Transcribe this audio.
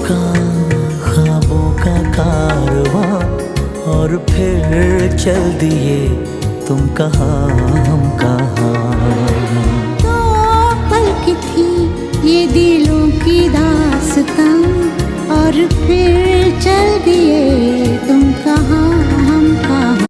रुका ख्वाबों का कारवां और फिर चल दिए तुम कहाँ हम कहाँ। तो पल की थी ये दिलों की दास्तां और फिर चल दिए तुम कहाँ।